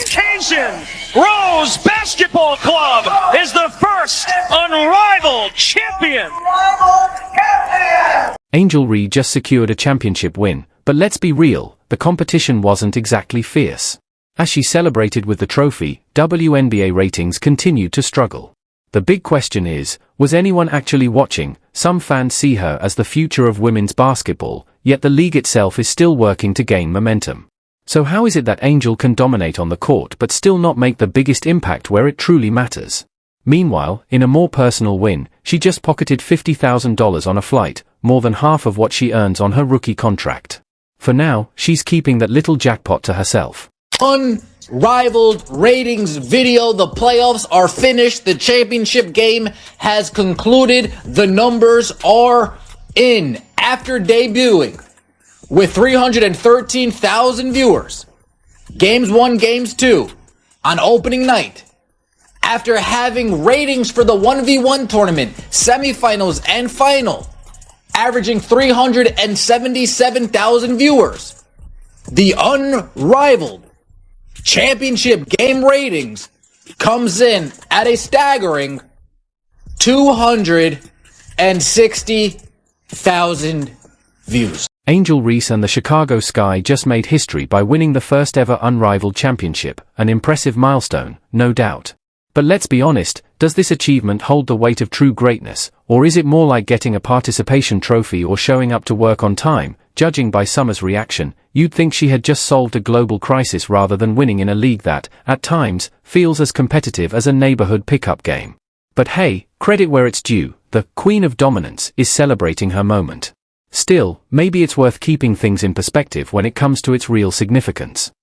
occasion, Rose Basketball Club is the first unrivaled champion. Angel Reese just secured a championship win, but let's be real, the competition wasn't exactly fierce. As she celebrated with the trophy, WNBA ratings continued to struggle. The big question is, was anyone actually watching? Some fans see her as the future of women's basketball, yet the league itself is still working to gain momentum. So how is it that Angel can dominate on the court but still not make the biggest impact where it truly matters? Meanwhile, in a more personal win, she just pocketed $50,000 on a flight, more than half of what she earns on her rookie contract. For now, she's keeping that little jackpot to herself. Unrivaled ratings video. The playoffs are finished. The championship game has concluded. The numbers are in. After debuting with 313,000 viewers, games 1, games 2 on opening night, after having ratings for the 1v1 tournament, semifinals and final, averaging 377,000 viewers, the unrivaled championship game ratings comes in at a staggering 260,000 views. Angel Reese and the Chicago Sky just made history by winning the first ever unrivaled championship, an impressive milestone, no doubt. But let's be honest, does this achievement hold the weight of true greatness, or is it more like getting a participation trophy or showing up to work on time? Judging by Summer's reaction, you'd think she had just solved a global crisis rather than winning in a league that, at times, feels as competitive as a neighborhood pickup game. But hey, credit where it's due, the Queen of Dominance is celebrating her moment. Still, maybe it's worth keeping things in perspective when it comes to its real significance.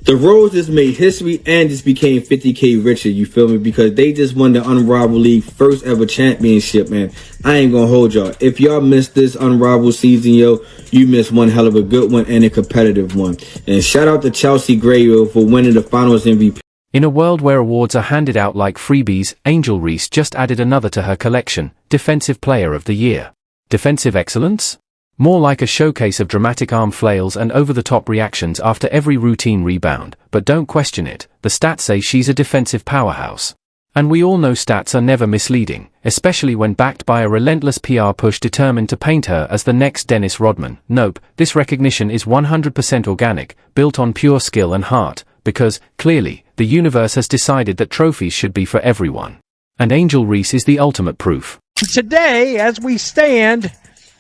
The Rose just made history and just became 50K richer, you feel me? Because they just won the Unrivaled League first ever championship, man. I ain't gonna hold y'all. If y'all missed this Unrivaled season, yo, you missed one hell of a good one and a competitive one. And shout out to Chelsea Gray, yo, for winning the Finals MVP. In a world where awards are handed out like freebies, Angel Reese just added another to her collection, Defensive Player of the Year. Defensive excellence? More like a showcase of dramatic arm flails and over-the-top reactions after every routine rebound, but don't question it, the stats say she's a defensive powerhouse. And we all know stats are never misleading, especially when backed by a relentless PR push determined to paint her as the next Dennis Rodman. Nope, this recognition is 100% organic, built on pure skill and heart, because, clearly, the universe has decided that trophies should be for everyone. And Angel Reese is the ultimate proof. Today, as we stand,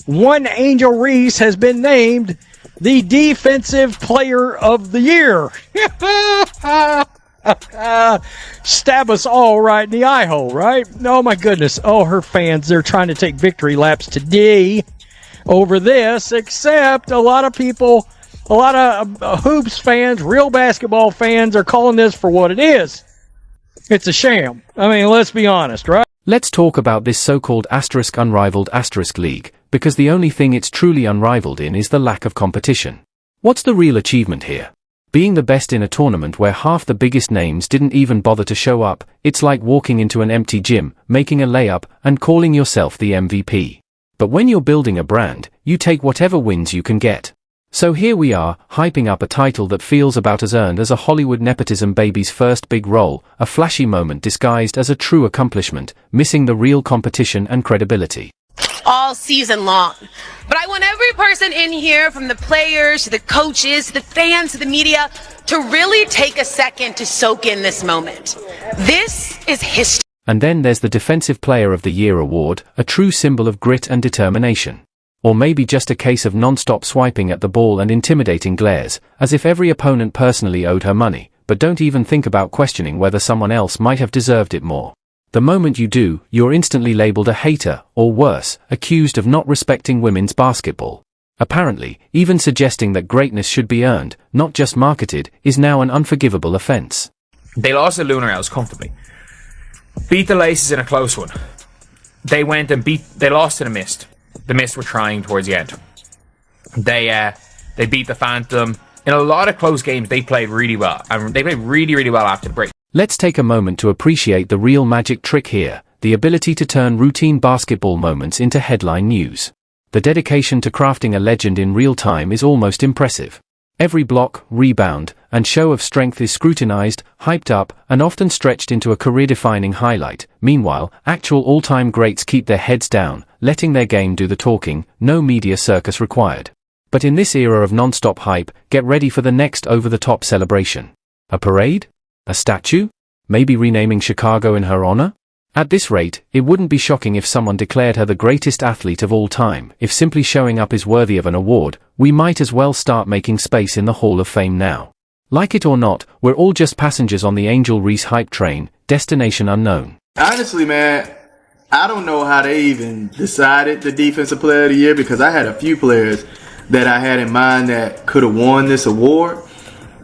one Angel Reese has been named the Defensive Player of the Year. Stab us all right in the eye hole, right? Oh my goodness. Oh, her fans, they're trying to take victory laps today over this, except a lot of people, a lot of hoops fans, real basketball fans are calling this for what it is. It's a sham. I mean, let's be honest, right? Let's talk about this so-called unrivaled league, because the only thing it's truly unrivaled in is the lack of competition. What's the real achievement here? Being the best in a tournament where half the biggest names didn't even bother to show up, it's like walking into an empty gym, making a layup, and calling yourself the MVP. But when you're building a brand, you take whatever wins you can get. So here we are, hyping up a title that feels about as earned as a Hollywood nepotism baby's first big role, a flashy moment disguised as a true accomplishment, missing the real competition and credibility. All season long. But I want every person in here, from the players to the coaches, to the fans, to the media, to really take a second to soak in this moment. This is history. And then there's the Defensive Player of the Year award, a true symbol of grit and determination. Or maybe just a case of non-stop swiping at the ball and intimidating glares, as if every opponent personally owed her money, but don't even think about questioning whether someone else might have deserved it more. The moment you do, you're instantly labeled a hater, or worse, accused of not respecting women's basketball. Apparently, even suggesting that greatness should be earned, not just marketed, is now an unforgivable offense. They lost to Lunar House comfortably. Beat the Laces in a close one. They went and they lost to the Mist. The Mist were trying towards the end. They beat the Phantom. In a lot of close games, they played really well. And they played really, really well after the break. Let's take a moment to appreciate the real magic trick here, the ability to turn routine basketball moments into headline news. The dedication to crafting a legend in real time is almost impressive. Every block, rebound, and show of strength is scrutinized, hyped up, and often stretched into a career-defining highlight. Meanwhile, actual all-time greats keep their heads down, letting their game do the talking, no media circus required. But in this era of non-stop hype, get ready for the next over-the-top celebration. A parade? A statue? Maybe renaming Chicago in her honor? At this rate, it wouldn't be shocking if someone declared her the greatest athlete of all time. If simply showing up is worthy of an award, we might as well start making space in the Hall of Fame now. Like it or not, we're all just passengers on the Angel Reese hype train, destination unknown. Honestly, man, I don't know how they even decided the Defensive Player of the Year, because I had a few players that I had in mind that could have won this award.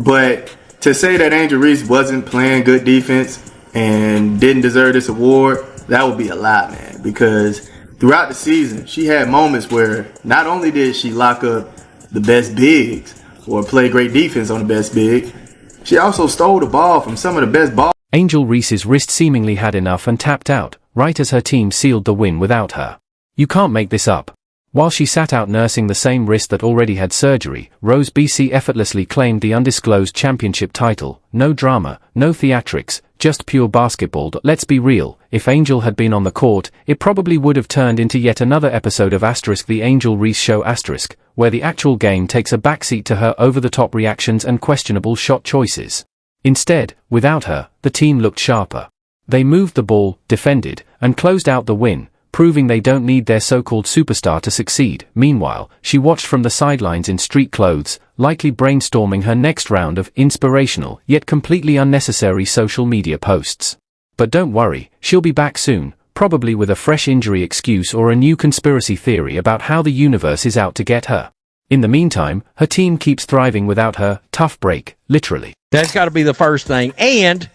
But to say that Angel Reese wasn't playing good defense and didn't deserve this award, that would be a lie, man. Because throughout the season, she had moments where not only did she lock up the best bigs or play great defense on the best big, she also stole the ball from some of the best ball. Angel Reese's wrist seemingly had enough and tapped out, right as her team sealed the win without her. You can't make this up. While she sat out nursing the same wrist that already had surgery, Rose BC effortlessly claimed the undisclosed championship title. No drama, no theatrics, just pure basketball. Let's be real, if Angel had been on the court, it probably would have turned into yet another episode of The Angel Reese Show *, where the actual game takes a backseat to her over-the-top reactions and questionable shot choices. Instead, without her, the team looked sharper. They moved the ball, defended, and closed out the win, proving they don't need their so-called superstar to succeed. Meanwhile, she watched from the sidelines in street clothes, likely brainstorming her next round of inspirational, yet completely unnecessary social media posts. But don't worry, she'll be back soon, probably with a fresh injury excuse or a new conspiracy theory about how the universe is out to get her. In the meantime, her team keeps thriving without her. Tough break, literally. That's got to be the first thing. And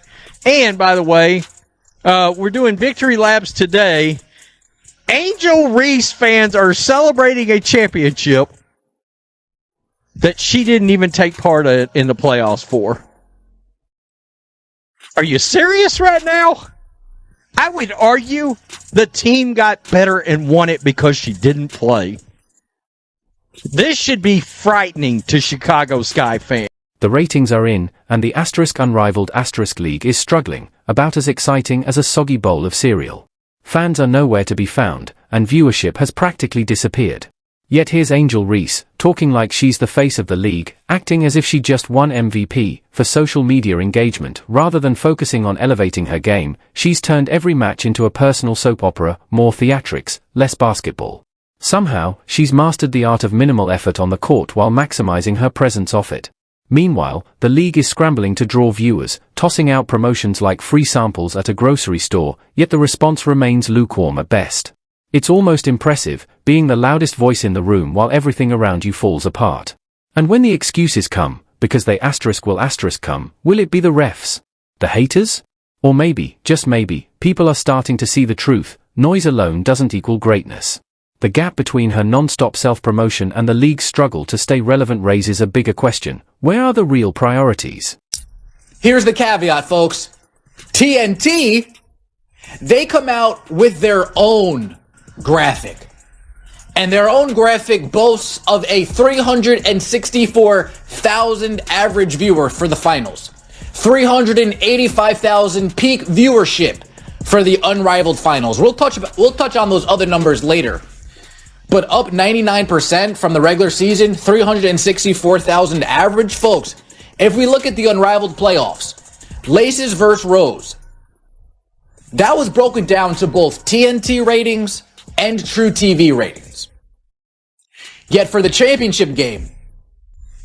by the way, we're doing victory laps today. Angel Reese fans are celebrating a championship that she didn't even take part in the playoffs for. Are you serious right now? I would argue the team got better and won it because she didn't play. This should be frightening to Chicago Sky fans. The ratings are in, and the unrivaled league is struggling, about as exciting as a soggy bowl of cereal. Fans are nowhere to be found, and viewership has practically disappeared. Yet here's Angel Reese, talking like she's the face of the league, acting as if she just won MVP. For social media engagement, rather than focusing on elevating her game, she's turned every match into a personal soap opera, more theatrics, less basketball. Somehow, she's mastered the art of minimal effort on the court while maximizing her presence off it. Meanwhile, the league is scrambling to draw viewers, tossing out promotions like free samples at a grocery store, yet the response remains lukewarm at best. It's almost impressive, being the loudest voice in the room while everything around you falls apart. And when the excuses come, because they will come, will it be the refs? The haters? Or maybe, just maybe, people are starting to see the truth. Noise alone doesn't equal greatness. The gap between her non-stop self-promotion and the league's struggle to stay relevant raises a bigger question. Where are the real priorities? Here's the caveat, folks. TNT, they come out with their own graphic. And their own graphic boasts of a 364,000 average viewer for the finals. 385,000 peak viewership for the unrivaled finals. We'll touch on those other numbers later. But up 99% from the regular season, 364,000 average. Folks, if we look at the unrivaled playoffs, Laces versus Rose, that was broken down to both TNT ratings and True TV ratings. Yet for the championship game,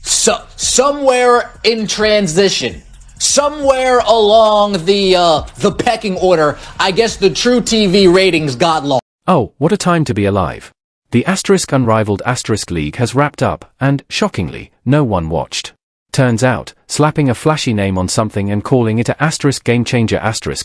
somewhere in transition, somewhere along the pecking order, I guess the True TV ratings got lost. Oh, what a time to be alive. The unrivaled league has wrapped up, and, shockingly, no one watched. Turns out, slapping a flashy name on something and calling it a game changer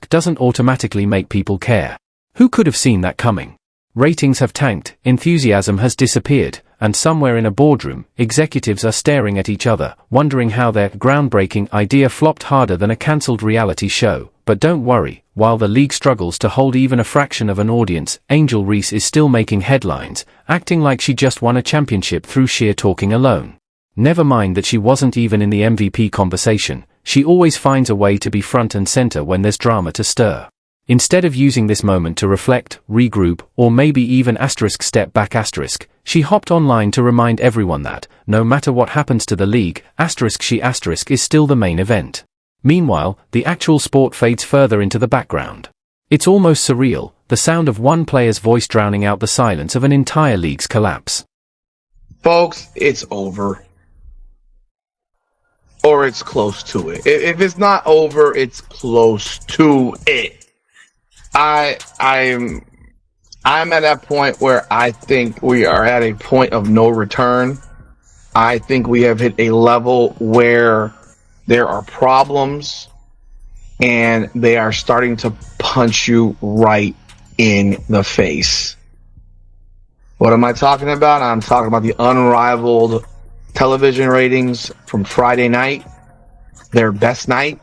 doesn't automatically make people care. Who could have seen that coming? Ratings have tanked, enthusiasm has disappeared, and somewhere in a boardroom, executives are staring at each other, wondering how their groundbreaking idea flopped harder than a cancelled reality show. But don't worry, while the league struggles to hold even a fraction of an audience, Angel Reese is still making headlines, acting like she just won a championship through sheer talking alone. Never mind that she wasn't even in the MVP conversation, she always finds a way to be front and center when there's drama to stir. Instead of using this moment to reflect, regroup, or maybe even step back she hopped online to remind everyone that, no matter what happens to the league, she is still the main event. Meanwhile, the actual sport fades further into the background. It's almost surreal, the sound of one player's voice drowning out the silence of an entire league's collapse. Folks, it's over. Or it's close to it. If it's not over, it's close to it. I'm at that point where I think we are at a point of no return. I think we have hit a level where there are problems and they are starting to punch you right in the face. What am I talking about? I'm talking about the unrivaled television ratings from Friday night, their best night,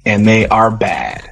and they are bad.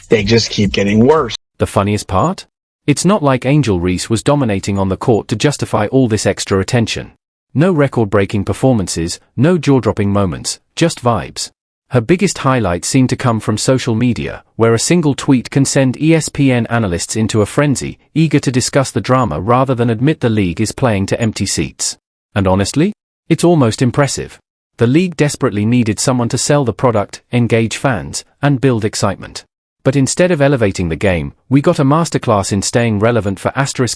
They just keep getting worse. The funniest part? It's not like Angel Reese was dominating on the court to justify all this extra attention. No record-breaking performances, no jaw-dropping moments, just vibes. Her biggest highlights seem to come from social media, where a single tweet can send ESPN analysts into a frenzy, eager to discuss the drama rather than admit the league is playing to empty seats. And honestly, it's almost impressive. The league desperately needed someone to sell the product, engage fans, and build excitement. But instead of elevating the game, we got a masterclass in staying relevant for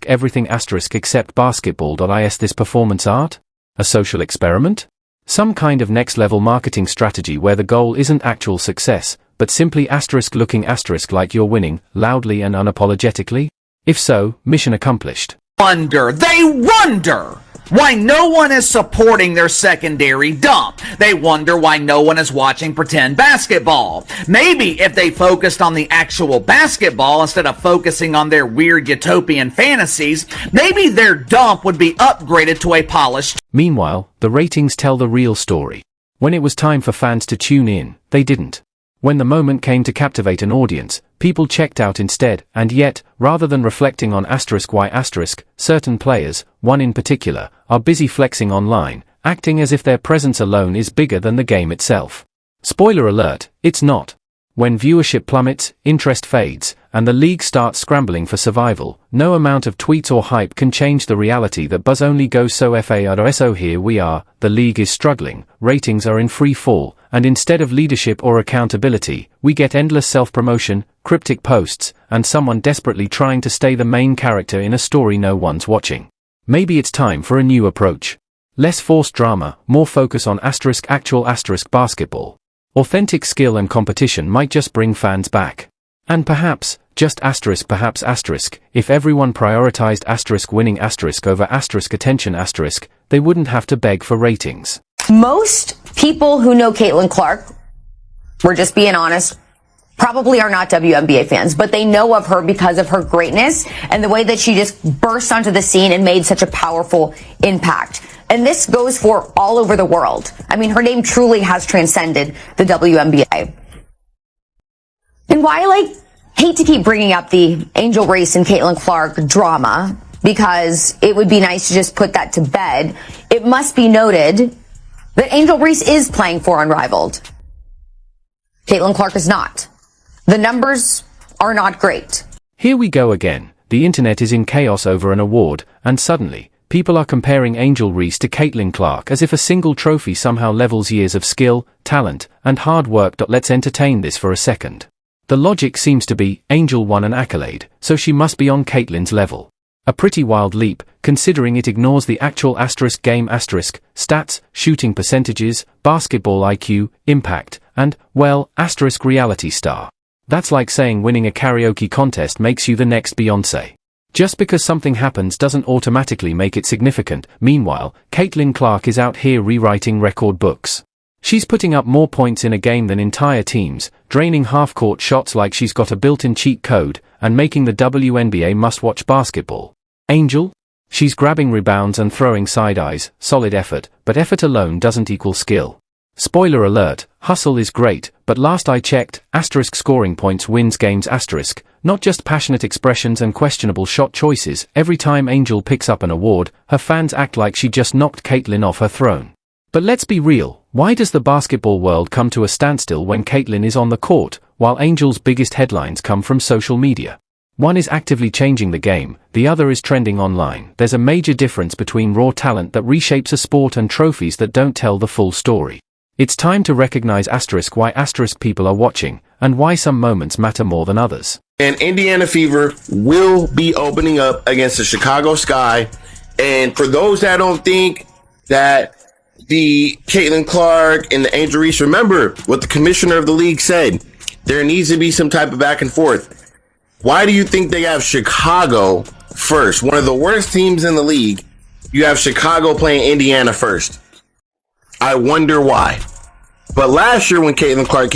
everything except basketball. Is this performance art? A social experiment? Some kind of next-level marketing strategy where the goal isn't actual success, but simply looking like you're winning, loudly and unapologetically? If so, mission accomplished. They wonder why no one is supporting their secondary dump. They wonder why no one is watching pretend basketball. Maybe if they focused on the actual basketball instead of focusing on their weird utopian fantasies, maybe their dump would be upgraded to a polished. Meanwhile, the ratings tell the real story. When it was time for fans to tune in, they didn't. When the moment came to captivate an audience, people checked out instead, and yet, rather than reflecting on why certain players, one in particular, are busy flexing online, acting as if their presence alone is bigger than the game itself. Spoiler alert, it's not. When viewership plummets, interest fades, and the league starts scrambling for survival, no amount of tweets or hype can change the reality that buzz only goes so so. Here we are, the league is struggling, ratings are in free fall, and instead of leadership or accountability, we get endless self-promotion, cryptic posts, and someone desperately trying to stay the main character in a story no one's watching. Maybe it's time for a new approach. Less forced drama, more focus on actual basketball. Authentic skill and competition might just bring fans back. And perhaps, just if everyone prioritized winning over attention they wouldn't have to beg for ratings. Most people who know Caitlin Clark, we're just being honest, probably are not WNBA fans, but they know of her because of her greatness and the way that she just burst onto the scene and made such a powerful impact. And this goes for all over the world. I mean, her name truly has transcended the WNBA. And while I hate to keep bringing up the Angel Reese and Caitlin Clark drama, because it would be nice to just put that to bed, it must be noted that Angel Reese is playing for Unrivaled. Caitlin Clark is not. The numbers are not great. Here we go again. The internet is in chaos over an award, and suddenly, people are comparing Angel Reese to Caitlin Clark as if a single trophy somehow levels years of skill, talent, and hard work. Let's entertain this for a second. The logic seems to be, Angel won an accolade, so she must be on Caitlin's level. A pretty wild leap, considering it ignores the actual game stats, shooting percentages, basketball IQ, impact, and, well, reality star. That's like saying winning a karaoke contest makes you the next Beyoncé. Just because something happens doesn't automatically make it significant. Meanwhile, Caitlin Clark is out here rewriting record books. She's putting up more points in a game than entire teams, draining half-court shots like she's got a built-in cheat code, and making the WNBA must-watch basketball. Angel? She's grabbing rebounds and throwing side-eyes, solid effort, but effort alone doesn't equal skill. Spoiler alert, hustle is great, but last I checked, asterisk scoring points wins games asterisk, not just passionate expressions and questionable shot choices. Every time Angel picks up an award, her fans act like she just knocked Caitlyn off her throne. But let's be real, why does the basketball world come to a standstill when Caitlyn is on the court, while Angel's biggest headlines come from social media? One is actively changing the game, the other is trending online. There's a major difference between raw talent that reshapes a sport and trophies that don't tell the full story. It's time to recognize asterisk why asterisk people are watching, and why some moments matter more than others. And Indiana Fever will be opening up against the Chicago Sky. And for those that don't think that the Caitlin Clark and the Angel Reese, remember what the commissioner of the league said. There needs to be some type of back and forth. Why do you think they have Chicago first? One of the worst teams in the league. You have Chicago playing Indiana first. I wonder why. But last year when Caitlin Clark came